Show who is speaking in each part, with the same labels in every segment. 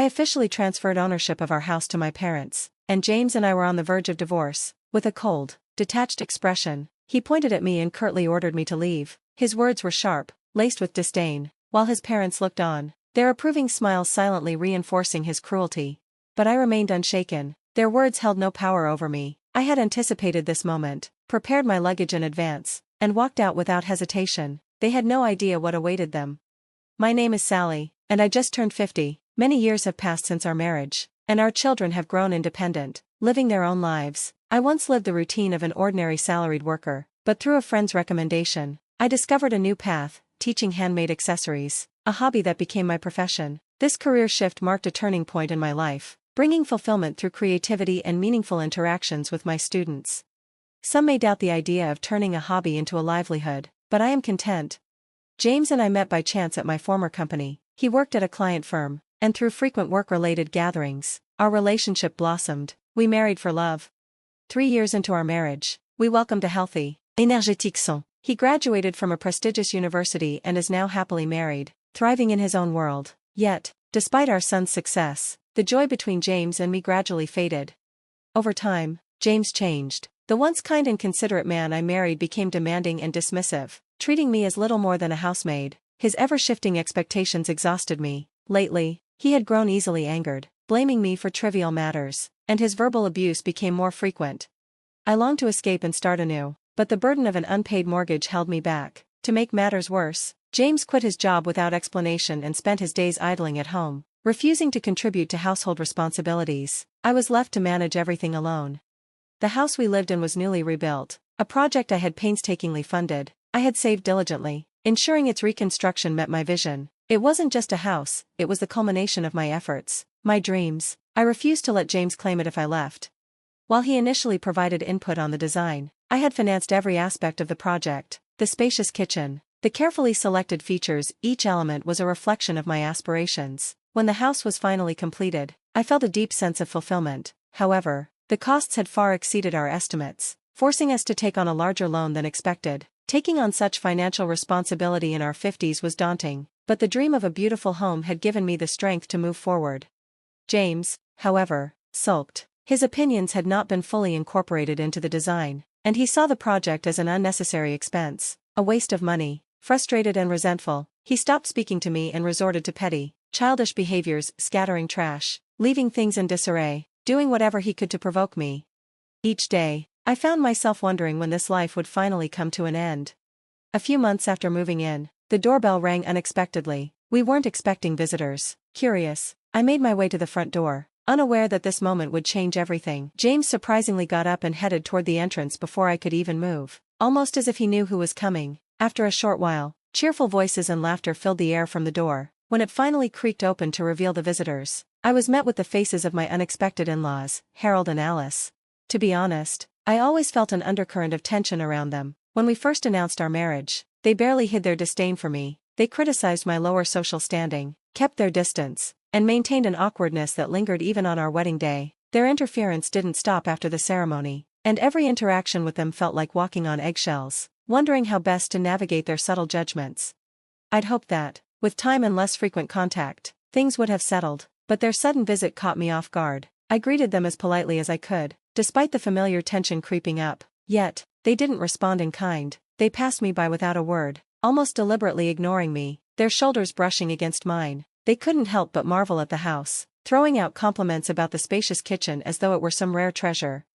Speaker 1: officially transferred ownership of our house to my parents, and James and I were on the verge of divorce. With a cold, detached expression, he pointed at me and curtly ordered me to leave. His words were sharp, laced with disdain, while his parents looked on, their approving smiles silently reinforcing his cruelty. But I remained unshaken. Their words held no power over me. I had anticipated this moment, prepared my luggage in advance, and walked out without hesitation. They had no idea what awaited them. My name is Sally, and I just turned 50. Many years have passed since our marriage, and our children have grown independent, living their own lives. I once lived the routine of an ordinary salaried worker, but through a friend's recommendation, I discovered a new path, teaching handmade accessories, a hobby that became my profession. This career shift marked a turning point in my life, bringing fulfillment through creativity and meaningful interactions with my students. Some may doubt the idea of turning a hobby into a livelihood, but I am content. James and I met by chance at my former company. He worked at a client firm, and through frequent work-related gatherings, our relationship blossomed. We married for love. 3 years into our marriage, we welcomed a healthy, énergétique son. He graduated from a prestigious university and is now happily married, thriving in his own world. Yet, despite our son's success, the joy between James and me gradually faded. Over time, James changed. The once kind and considerate man I married became demanding and dismissive, treating me as little more than a housemaid. His ever-shifting expectations exhausted me. Lately, he had grown easily angered, blaming me for trivial matters, and his verbal abuse became more frequent. I longed to escape and start anew, but the burden of an unpaid mortgage held me back. To make matters worse, James quit his job without explanation and spent his days idling at home, refusing to contribute to household responsibilities. I was left to manage everything alone. The house we lived in was newly rebuilt, a project I had painstakingly funded. I had saved diligently, ensuring its reconstruction met my vision. It wasn't just a house, it was the culmination of my efforts, my dreams. I refused to let James claim it if I left. While he initially provided input on the design, I had financed every aspect of the project. The spacious kitchen, the carefully selected features, each element was a reflection of my aspirations. When the house was finally completed, I felt a deep sense of fulfillment. However, the costs had far exceeded our estimates, forcing us to take on a larger loan than expected. Taking on such financial responsibility in our 50s was daunting, but the dream of a beautiful home had given me the strength to move forward. James, however, sulked. His opinions had not been fully incorporated into the design, and he saw the project as an unnecessary expense, a waste of money. Frustrated and resentful, he stopped speaking to me and resorted to petty, childish behaviors, scattering trash, leaving things in disarray, doing whatever he could to provoke me. Each day, I found myself wondering when this life would finally come to an end. A few months after moving in, the doorbell rang unexpectedly. We weren't expecting visitors. Curious, I made my way to the front door, unaware that this moment would change everything. James surprisingly got up and headed toward the entrance before I could even move, almost as if he knew who was coming. After a short while, cheerful voices and laughter filled the air from the door. When it finally creaked open to reveal the visitors, I was met with the faces of my unexpected in-laws, Harold and Alice. To be honest, I always felt an undercurrent of tension around them. When we first announced our marriage, they barely hid their disdain for me. They criticized my lower social standing, kept their distance, and maintained an awkwardness that lingered even on our wedding day. Their interference didn't stop after the ceremony, and every interaction with them felt like walking on eggshells, wondering how best to navigate their subtle judgments. I'd hoped that, with time and less frequent contact, things would have settled, but their sudden visit caught me off guard. I greeted them as politely as I could, despite the familiar tension creeping up. Yet, they didn't respond in kind. They passed me by without a word, almost deliberately ignoring me, their shoulders brushing against mine. They couldn't help but marvel at the house, throwing out compliments about the spacious kitchen as though it were some rare treasure.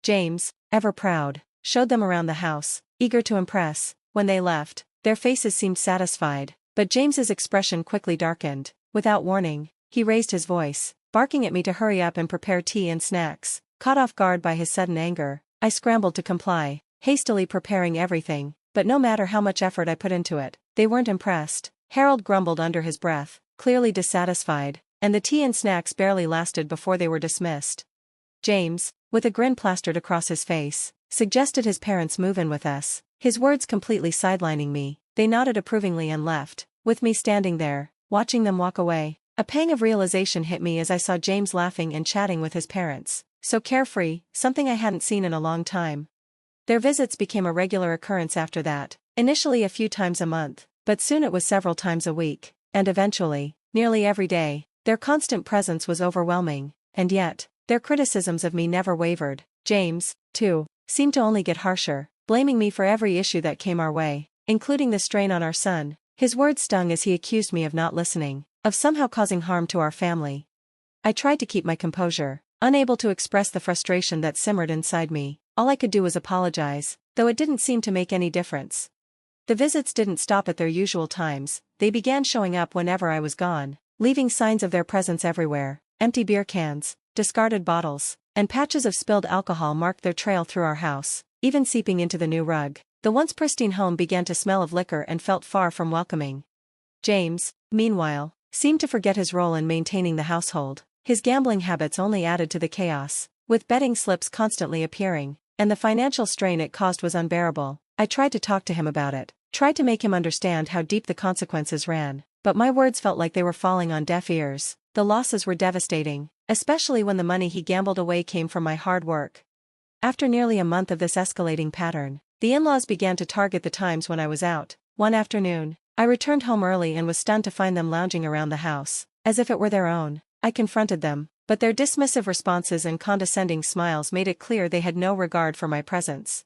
Speaker 1: James, ever proud, showed them around the house, eager to impress. When they left, their faces seemed satisfied, but James's expression quickly darkened. Without warning, he raised his voice, barking at me to hurry up and prepare tea and snacks. Caught off guard by his sudden anger, I scrambled to comply, hastily preparing everything, but no matter how much effort I put into it, they weren't impressed. Harold grumbled under his breath, clearly dissatisfied, and the tea and snacks barely lasted before they were dismissed. James, with a grin plastered across his face, suggested his parents move in with us, his words completely sidelining me. They nodded approvingly and left, with me standing there, watching them walk away. A pang of realization hit me as I saw James laughing and chatting with his parents, so carefree, something I hadn't seen in a long time. Their visits became a regular occurrence after that, initially a few times a month, but soon it was several times a week, and eventually, nearly every day. Their constant presence was overwhelming, and yet, their criticisms of me never wavered. James, too, seemed to only get harsher, blaming me for every issue that came our way, including the strain on our son. His words stung as he accused me of not listening, of somehow causing harm to our family. I tried to keep my composure, unable to express the frustration that simmered inside me. All I could do was apologize, though it didn't seem to make any difference. The visits didn't stop at their usual times. They began showing up whenever I was gone, leaving signs of their presence everywhere. Empty beer cans, discarded bottles, and patches of spilled alcohol marked their trail through our house, even seeping into the new rug. The once pristine home began to smell of liquor and felt far from welcoming. James, meanwhile, seemed to forget his role in maintaining the household. His gambling habits only added to the chaos, with betting slips constantly appearing, and the financial strain it caused was unbearable. I tried to talk to him about it, tried to make him understand how deep the consequences ran, but my words felt like they were falling on deaf ears. The losses were devastating, especially when the money he gambled away came from my hard work. After nearly a month of this escalating pattern, the in-laws began to target the times when I was out. One afternoon, I returned home early and was stunned to find them lounging around the house, as if it were their own. I confronted them, but their dismissive responses and condescending smiles made it clear they had no regard for my presence.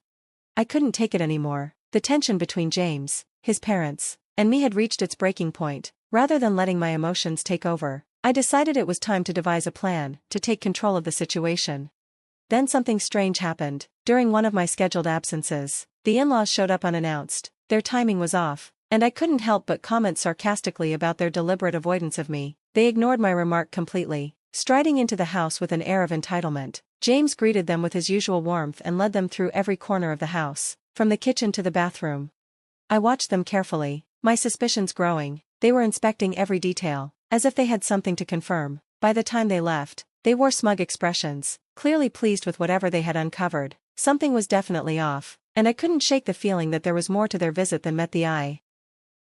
Speaker 1: I couldn't take it anymore. The tension between James, his parents, and me had reached its breaking point. Rather than letting my emotions take over, I decided it was time to devise a plan, to take control of the situation. Then something strange happened. During one of my scheduled absences, the in-laws showed up unannounced. Their timing was off, and I couldn't help but comment sarcastically about their deliberate avoidance of me. They ignored my remark completely, striding into the house with an air of entitlement. James greeted them with his usual warmth and led them through every corner of the house, from the kitchen to the bathroom. I watched them carefully, my suspicions growing. They were inspecting every detail, as if they had something to confirm. By the time they left, they wore smug expressions, clearly pleased with whatever they had uncovered. Something was definitely off, and I couldn't shake the feeling that there was more to their visit than met the eye.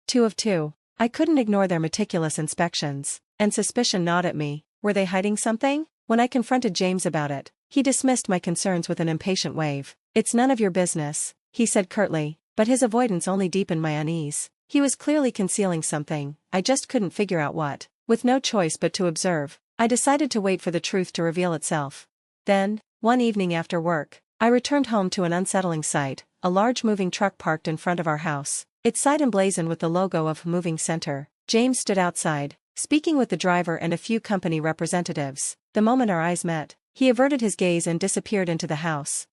Speaker 1: 2 of 2. I couldn't ignore their meticulous inspections, and suspicion gnawed at me. Were they hiding something? When I confronted James about it, he dismissed my concerns with an impatient wave. "It's none of your business," he said curtly, but his avoidance only deepened my unease. He was clearly concealing something, I just couldn't figure out what. With no choice but to observe, I decided to wait for the truth to reveal itself. Then, one evening after work, I returned home to an unsettling sight, a large moving truck parked in front of our house, its side emblazoned with the logo of Moving Center. James stood outside, speaking with the driver and a few company representatives. The moment our eyes met, he averted his gaze and disappeared into the house.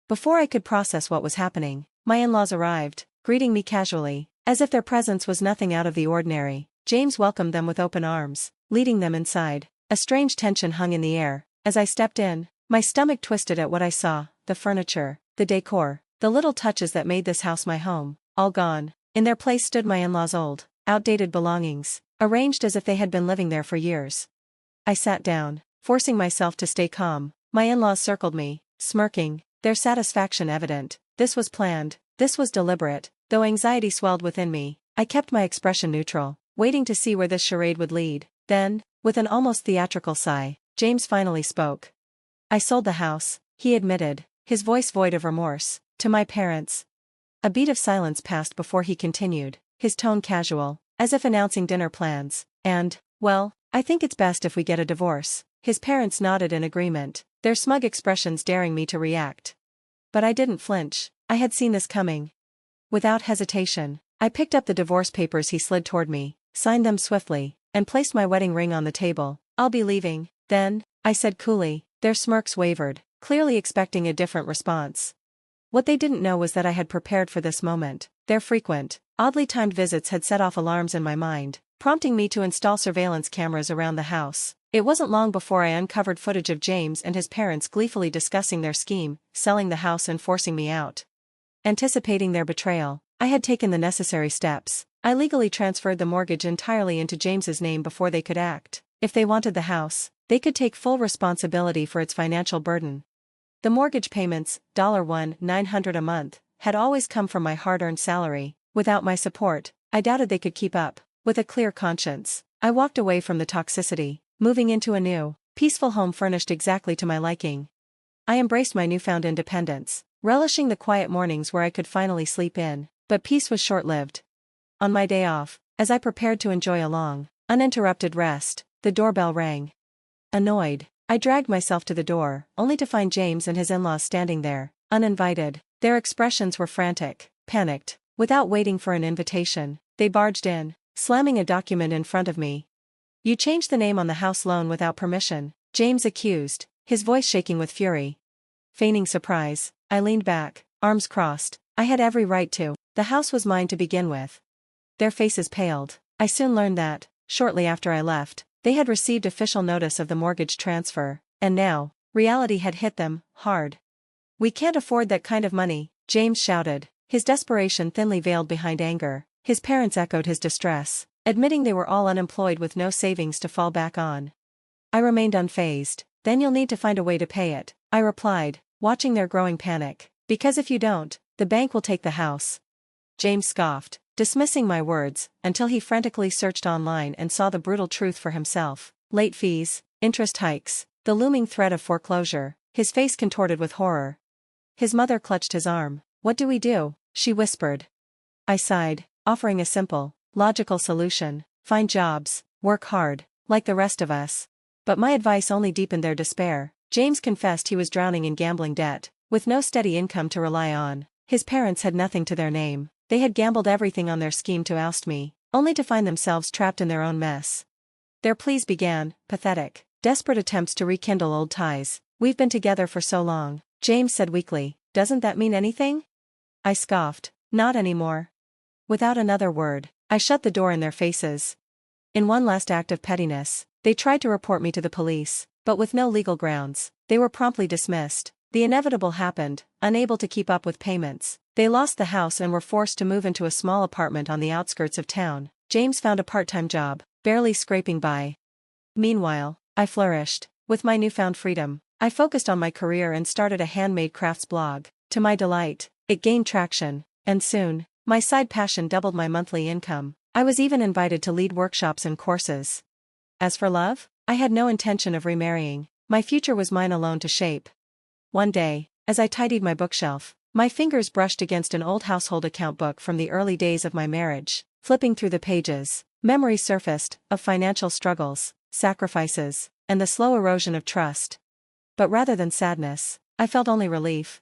Speaker 1: Before I could process what was happening, my in-laws arrived, greeting me casually, as if their presence was nothing out of the ordinary. James welcomed them with open arms, leading them inside. A strange tension hung in the air. As I stepped in, my stomach twisted at what I saw: the furniture, the decor, the little touches that made this house my home, all gone. In their place stood my in-laws' old, outdated belongings, arranged as if they had been living there for years. I sat down, forcing myself to stay calm. My in-laws circled me, smirking, their satisfaction evident. This was planned, this was deliberate. Though anxiety swelled within me, I kept my expression neutral, waiting to see where this charade would lead. Then, with an almost theatrical sigh, James finally spoke. "I sold the house," he admitted, his voice void of remorse, "to my parents." A beat of silence passed before he continued, his tone casual, as if announcing dinner plans. "And, well, I think it's best if we get a divorce." His parents nodded in agreement, their smug expressions daring me to react. But I didn't flinch. I had seen this coming. Without hesitation, I picked up the divorce papers he slid toward me, signed them swiftly, and placed my wedding ring on the table. "I'll be leaving, then," I said coolly. Their smirks wavered, clearly expecting a different response. What they didn't know was that I had prepared for this moment. Their frequent, oddly timed visits had set off alarms in my mind, prompting me to install surveillance cameras around the house. It wasn't long before I uncovered footage of James and his parents gleefully discussing their scheme, selling the house and forcing me out. Anticipating their betrayal, I had taken the necessary steps. I legally transferred the mortgage entirely into James's name before they could act. If they wanted the house, they could take full responsibility for its financial burden. The mortgage payments, $1,900 a month, had always come from my hard-earned salary. Without my support, I doubted they could keep up. With a clear conscience, I walked away from the toxicity, moving into a new, peaceful home furnished exactly to my liking. I embraced my newfound independence, relishing the quiet mornings where I could finally sleep in, but peace was short-lived. On my day off, as I prepared to enjoy a long, uninterrupted rest, The doorbell rang. Annoyed, I dragged myself to the door, only to find James and his in-laws standing there, uninvited. Their expressions were frantic, panicked. Without waiting for an invitation, they barged in, slamming a document in front of me. "You changed the name on the house loan without permission," James accused, his voice shaking with fury. Feigning surprise, I leaned back, arms crossed. I had every right to. The house was mine to begin with. Their faces paled. I soon learned that, shortly after I left, they had received official notice of the mortgage transfer, and now, reality had hit them, hard. "We can't afford that kind of money," James shouted, his desperation thinly veiled behind anger. His parents echoed his distress, admitting they were all unemployed with no savings to fall back on. I remained unfazed. "Then you'll need to find a way to pay it," I replied, watching their growing panic. "Because if you don't, the bank will take the house." James scoffed, dismissing my words, until he frantically searched online and saw the brutal truth for himself. Late fees, interest hikes, the looming threat of foreclosure, his face contorted with horror. His mother clutched his arm. "What do we do?" she whispered. I sighed, offering a simple, logical solution: find jobs, work hard, like the rest of us. But my advice only deepened their despair. James confessed he was drowning in gambling debt, with no steady income to rely on. His parents had nothing to their name. They had gambled everything on their scheme to oust me, only to find themselves trapped in their own mess. Their pleas began, pathetic, desperate attempts to rekindle old ties. "We've been together for so long," James said weakly. "Doesn't that mean anything?" I scoffed. "Not anymore." Without another word, I shut the door in their faces. In one last act of pettiness, they tried to report me to the police, but with no legal grounds, they were promptly dismissed. The inevitable happened. Unable to keep up with payments, they lost the house and were forced to move into a small apartment on the outskirts of town. James found a part-time job, barely scraping by. Meanwhile, I flourished. With my newfound freedom, I focused on my career and started a handmade crafts blog. To my delight, it gained traction, and soon, my side passion doubled my monthly income. I was even invited to lead workshops and courses. As for love, I had no intention of remarrying. My future was mine alone to shape. One day, as I tidied my bookshelf, my fingers brushed against an old household account book from the early days of my marriage. Flipping through the pages, memories surfaced, of financial struggles, sacrifices, and the slow erosion of trust. But rather than sadness, I felt only relief.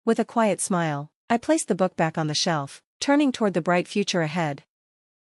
Speaker 1: With a quiet smile, I placed the book back on the shelf, turning toward the bright future ahead.